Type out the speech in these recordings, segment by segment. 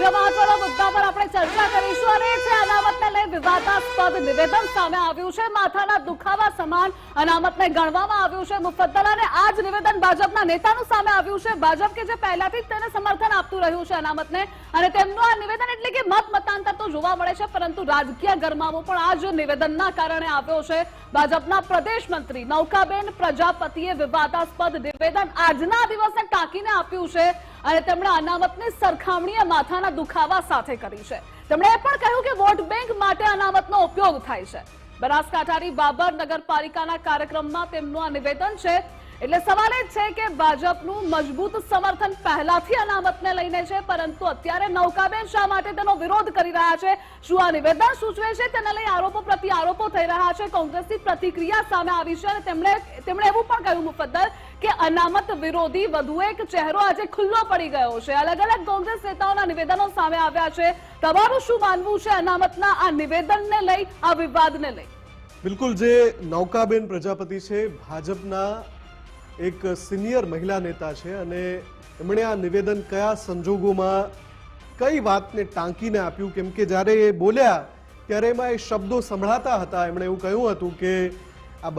બીજા મહત્વના મુદ્દા પર આપણે ચર્ચા કરીશું અને છે અનામતને લઈ વિવાદાસ્પદ નિવેદન સામે આવ્યું છે। માથાના દુખાવા સમાન અનામતને ગણવામાં આવ્યું છે મુફદ્દલ અને આ જ નિવેદન ભાજપના નેતાનું સામે આવ્યું છે। ભાજપ કે જે પહેલાથી જ તેને સમર્થન આપતું રહ્યું છે અનામતને અને તેમનું આ નિવેદન એટલે કે મતાંતર તો જોવા મળે છે પરંતુ રાજકીય ગરમાવો પણ આ જ નિવેદનના કારણે આવ્યો છે। ભાજપના પ્રદેશ મંત્રી નૌકાબેન પ્રજાપતિએ વિવાદાસ્પદ નિવેદન આજના દિવસે ટાંકીને આપ્યું છે અને તેમણે અનામતની સરખામણીએ માથાના દુખાવા સાથે કરી છે। તેમણે એ પણ કહ્યું કે વોટ બેંક માટે અનામતનો ઉપયોગ થાય છે। બનાસકાંઠાની બાબર નગરપાલિકાના કાર્યક્રમમાં તેમનું આ નિવેદન છે એટલે સવાલ એ છે કે ભાજપનું મજબૂત સમર્થન પહેલાથી અનામતને લઈને છે પરંતુ અત્યારે નૌકાબેન શા માટે તેનો વિરોધ કરી રહ્યા છે? શું આ નિવેદન સૂચવે છે તેને લઈ આરોપો પ્રતિ આરોપો થઈ રહ્યા છે। કોંગ્રેસની પ્રતિક્રિયા સામે આવી છે અને તેમણે એવું પણ કહ્યું મુફદ્દલ કે અનામત વિરોધી વધુ એક ચહેરો આજે ખુલ્લો પડી ગયો છે। અલગ અલગ કોંગ્રેસ નેતાઓના નિવેદનો સામે આવ્યા છે। તમારું શું માનવું છે અનામતના આ નિવેદનને લઈ, આ વિવાદને લઈ? બિલકુલ, જે નૌકાબેન પ્રજાપતિ છે ભાજપના એક સિનિયર મહિલા નેતા છે અને એમણે આ નિવેદન કયા સંજોગોમાં કઈ વાતને ટાંકીને આપ્યું, કેમ કે જ્યારે એ બોલ્યા ત્યારે એમાં એ શબ્દો સંભળાતા હતા। એમણે એવું કહ્યું હતું કે આ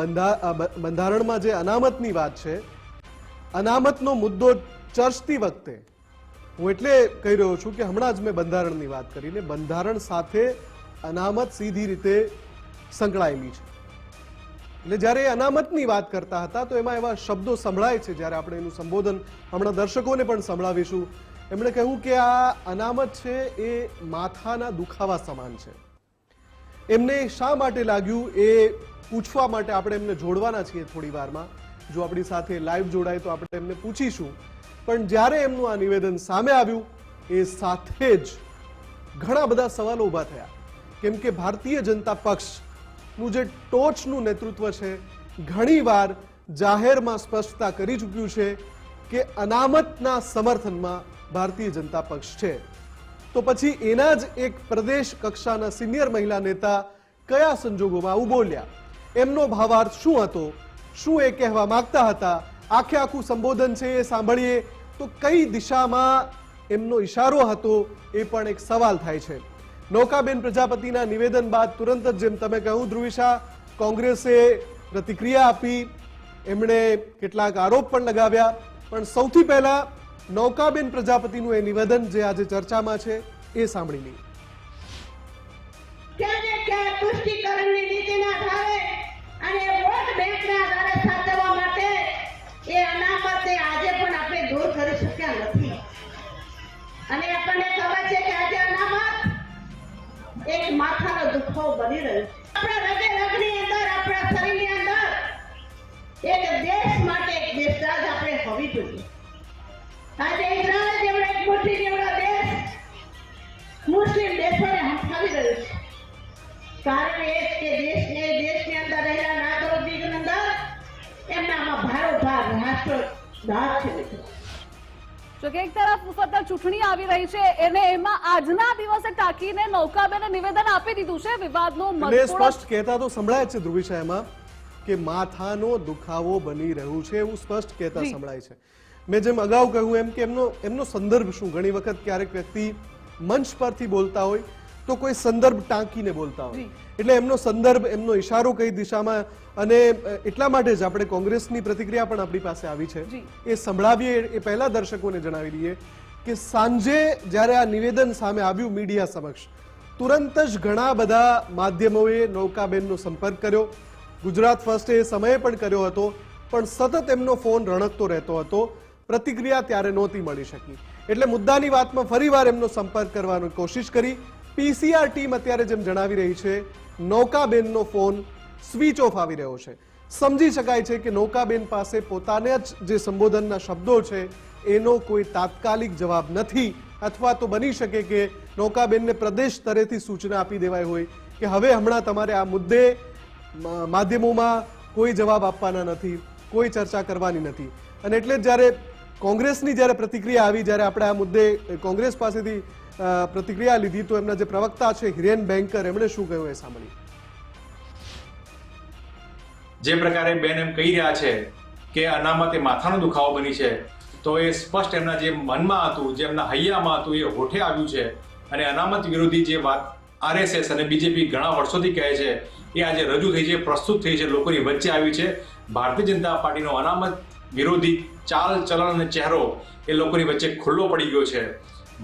બંધારણમાં જે અનામતની વાત છે, અનામતનો મુદ્દો ચર્ચતી વખતે હું એટલે કહી રહ્યો છું કે હમણાં જ મેં બંધારણની વાત કરીને બંધારણ સાથે અનામત સીધી રીતે સંકળાયેલી છે એટલે જ્યારે અનામતની વાત કરતા હતા તો એમાં એવા શબ્દો સંભળાય છે। જ્યારે આપણે એનું સંબોધન હમણાં દર્શકોને પણ સંભળાવીશું। એમણે કહ્યું કે આ અનામત છે એ માથાના દુખાવા સમાન છે। એમને શા માટે લાગ્યું એ પૂછવા માટે આપણે એમને જોડવાના છીએ થોડી વારમાં। જો આપણી સાથે લાઈવ જોડાય તો આપણે એમને પૂછીશું। પણ જ્યારે એમનું આ નિવેદન સામે આવ્યું એ સાથે જ ઘણા બધા સવાલો ઊભા થયા કેમ કે ભારતીય જનતા પક્ષ નું જે ટોચનું નેતૃત્વ છે ઘણીવાર જાહેરમાં સ્પષ્ટતા કરી ચૂક્યું છે કે અનામતના સમર્થનમાં ભારતીય જનતા પક્ષ છે। તો પછી એના જ એક પ્રદેશ કક્ષાના સિનિયર મહિલા નેતા કયા સંજોગોમાં આવું બોલ્યા, એમનો ભાવાર્થ શું હતો, શું એ કહેવા માંગતા હતા, આખે આખું સંબોધન છે એ સાંભળીએ તો કઈ દિશામાં એમનો ઈશારો હતો એ પણ એક સવાલ થાય છે। નૌકાબેન પ્રજાપતિના નિવેદન બાદ તુરંત જ જેમ તમે કહ્યું ધ્રુવિશા, કોંગ્રેસે પ્રતિક્રિયા આપી, એમણે કેટલાક આરોપ પણ લગાવ્યા। પણ સૌથી પહેલા નૌકાબેન પ્રજાપતિનું એ નિવેદન જે આજે ચર્ચામાં છે એ સાંભળી લઈએ। પુષ્ટિકરણની નીતિના આધારે અને વોટ બેંકના આધારે સાચવવા માટે એ અનામતને આજે પણ આપણે દૂર કરી શક્યા નથી અને આપણને ખબર છે કે આજે અનામત એક માથાનો દુખાવો બની રહ્યો છે। આપણા હૃદય રગની અંદર, આપણા શરીરની અંદર એક દેશ માટે એક દેશરાજ આપણે હોવી જોઈએ। આજે ઇઝરાયલ જેવડો એક મુઠ્ઠી જેવડો દેશ મુસ્લિમ દેશોને હંફાવી રહ્યો છે। કારણ એ કે દેશની અંદર રહેલા નાગરિકોની અંદર એમનામાં ભારોભાર રાષ્ટ્રદાહ છે। જો કે એક તરફ મુફદ્દલ ચૂંટણી આવી રહી છે અને એમાં આજના દિવસે ટાંકીને નૌકાબેને નિવેદન આપી દીધું છે। વિવાદનું સ્પષ્ટ કહેતા તો સંભળાય છે ધ્રુવિશા એમાં કે માથાનો દુખાવો બની રહ્યું છે એવું સ્પષ્ટ કહેતા સંભળાય છે। મેં જેમ અગાઉ કહ્યું એમ કે એમનો સંદર્ભ શું, ઘણી વખત ક્યારેક વ્યક્તિ મંચ પરથી બોલતા હોય તો કોઈ સંદર્ભ ટાંકીને બોલતા હોય એટલે એમનો સંદર્ભ, એમનો ઈશારો કઈ દિશામાં, અને એટલા માટે જ આપણે કોંગ્રેસની પ્રતિક્રિયા પણ આપણી પાસે આવી છે એ સંભળાવીએ એ પહેલા દર્શકોને જણાવી દઈએ કે સાંજે જ્યારે આ નિવેદન સામે આવ્યું મીડિયા સમક્ષ તુરંત જ ઘણા બધા માધ્યમોએ નૌકાબેનનો સંપર્ક કર્યો। ગુજરાત ફર્સ્ટે એ સમયે પણ કર્યો હતો પણ સતત એમનો ફોન રણકતો રહેતો હતો, પ્રતિક્રિયા ત્યારે નહોતી મળી શકી એટલે મુદ્દાની વાતમાં ફરીવાર એમનો સંપર્ક કરવાની કોશિશ કરી। પીસીઆર ટીમ અત્યારે જેમ જણાવી રહી છે નૌકાબેનનો ફોન સ્વિચ ઓફ આવી રહ્યો છે। સમજી શકાય છે કે નૌકાબેન પાસે પોતાને જ જે સંબોધનના શબ્દો છે એનો કોઈ તાત્કાલિક જવાબ નથી અથવા તો બની શકે કે નૌકાબેનને પ્રદેશ સ્તરેથી સૂચના આપી દેવાય હોય કે હવે હમણાં તમારે આ મુદ્દે માધ્યમોમાં કોઈ જવાબ આપવાના નથી, કોઈ ચર્ચા કરવાની નથી। અને એટલે જ જ્યારે કોંગ્રેસની જ્યારે પ્રતિક્રિયા આવી, જ્યારે આપણે આ મુદ્દે કોંગ્રેસ પાસેથી પ્રતિક્રિયા લીધી તો એમના જે પ્રવક્તા છે હિરેન બેંકર, એમણે શું કહ્યું એ સાંભળીએ। જે પ્રકારે બેન એમ કહી રહ્યા છે કે અનામત એ માથાનો દુખાવો બની છે તો એ સ્પષ્ટ એમના જે મનમાં હતું, જે એમના હૈયામાં હતું, એ હોઠે આવ્યું છે. અને અનામત વિરોધી જે વાત આરએસએસ અને બીજેપી ઘણા વર્ષોથી કહે છે એ આજે રજૂ થઈ છે, પ્રસ્તુત થઈ છે, લોકોની વચ્ચે આવી છે. ભારતીય જનતા પાર્ટીનો અનામત વિરોધી ચાલ ચલણ અને ચહેરો એ લોકોની વચ્ચે ખુલ્લો પડી ગયો છે.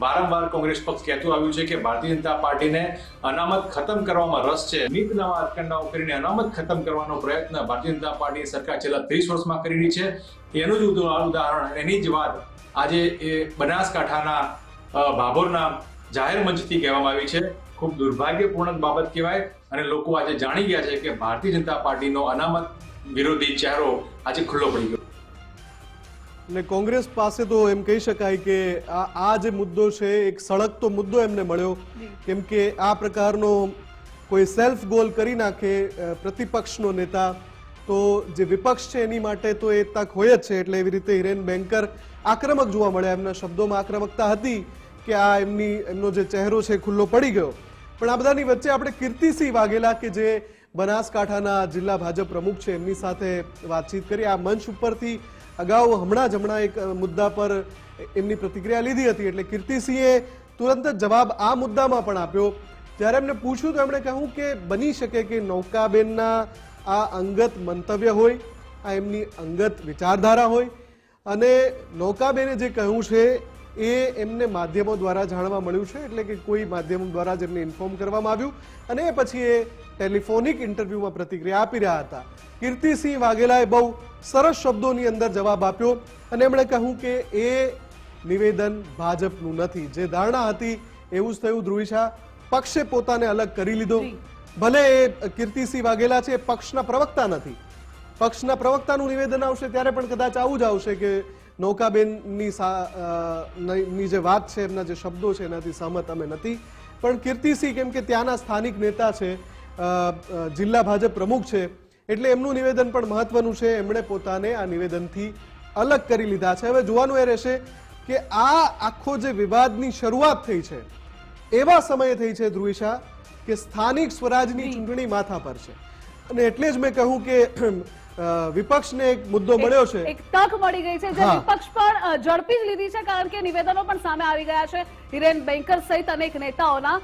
વારંવાર કોંગ્રેસ પક્ષ કહેતું આવ્યું છે કે ભારતીય જનતા પાર્ટીને અનામત ખતમ કરવામાં રસ છે. નીત નવા અટકંડાઓ કરીને અનામત ખતમ કરવાનો પ્રયત્ન ભારતીય જનતા પાર્ટીની સરકાર છેલ્લા 30 વર્ષમાં કરી રહી છે. એનું જ ઉદાહરણ, એની જ વાત આજે એ બનાસકાંઠાના ભાભોરના જાહેર મંચથી કહેવામાં આવી છે. ખૂબ દુર્ભાગ્યપૂર્ણ બાબત કહેવાય. અને લોકો આજે જાણી ગયા છે કે ભારતીય જનતા પાર્ટીનો અનામત વિરોધી ચહેરો આજે ખુલ્લો પડી ગયો. અને કોંગ્રેસ પાસે તો એમ કહી શકાય કે આ જે મુદ્દો છે એક સળગતો મુદ્દો એમને મળ્યો, કેમ કે આ પ્રકારનો કોઈ સેલ્ફ ગોલ કરી નાખે પ્રતિપક્ષનો નેતા તો જે વિપક્ષ છે એની માટે તો એ તક હોય જ છે. એટલે એવી રીતે હિરેન બેંકર આક્રમક જોવા મળ્યા. એમના શબ્દોમાં આક્રમકતા હતી કે આ એમનો જે ચહેરો છે ખુલ્લો પડી ગયો. પણ આ બધાની વચ્ચે આપણે કીર્તિસિંહ વાઘેલા કે જે બનાસકાંઠાના જિલ્લા ભાજપ પ્રમુખ છે એમની સાથે વાતચીત કરી. આ મંચ ઉપરથી અગાઉ હમણાં એક મુદ્દા પર એમની પ્રતિક્રિયા લીધી હતી. એટલે કીર્તિસિંહે તુરંત જ જવાબ આ મુદ્દામાં પણ આપ્યો. જ્યારે એમને પૂછ્યું તો એમણે કહ્યું કે બની શકે કે નૌકાબેનના આ અંગત મંતવ્ય હોય, આ એમની અંગત વિચારધારા હોય, અને નૌકાબેને જે કહ્યું છે એ એમને માધ્યમો દ્વારા જાણવા મળ્યું છે. એટલે કે કોઈ માધ્યમો દ્વારા જ એમને ઇન્ફોર્મ કરવામાં આવ્યું અને પછી એ ટેલિફોનિક ઇન્ટરવ્યુમાં પ્રતિક્રિયા આપી રહ્યા હતા. કીર્તિસિંહ વાઘેલાએ બહુ સરસ શબ્દોની અંદર જવાબ આપ્યો અને એમણે કહ્યું કે એ નિવેદન ભાજપનું નથી. જે ધારણા હતી એવું જ થયું. ધ્રુવિશા, પક્ષે પોતાને અલગ કરી લીધો. ભલે એ કીર્તિસિંહ વાઘેલા છે, પક્ષના પ્રવક્તા નથી. પક્ષના પ્રવક્તાનું નિવેદન આવશે ત્યારે પણ કદાચ આવું જ આવશે કે નૌકાબેનની જે વાત છે, એમના જે શબ્દો છે એનાથી સહમત અમે નથી. પણ કીર્તિસિંહ કેમ કે ત્યાંના સ્થાનિક નેતા છે, જિલ્લા ભાજપ પ્રમુખ છે, એટલે એમનું નિવેદન પણ મહત્વનું છે. એમણે પોતાને આ નિવેદનથી અલગ કરી લીધા છે. હવે જોવાનું એ રહેશે કે આ આખો જે વિવાદની શરૂઆત થઈ છે એવા સમયે થઈ છે ધ્રુવિશા કે સ્થાનિક સ્વરાજની ચૂંટણી માથા પર છે. અને એટલે જ મેં કહ્યું કે વિપક્ષને એક મુદ્દો મળ્યો છે, એક તક મળી ગઈ છે જે વિપક્ષ પણ ઝડપી જ લીધી છે, કારણ કે નિવેદનો પણ સામે આવી ગયા છે હિરેન બેંકર સહિત અનેક નેતાઓના.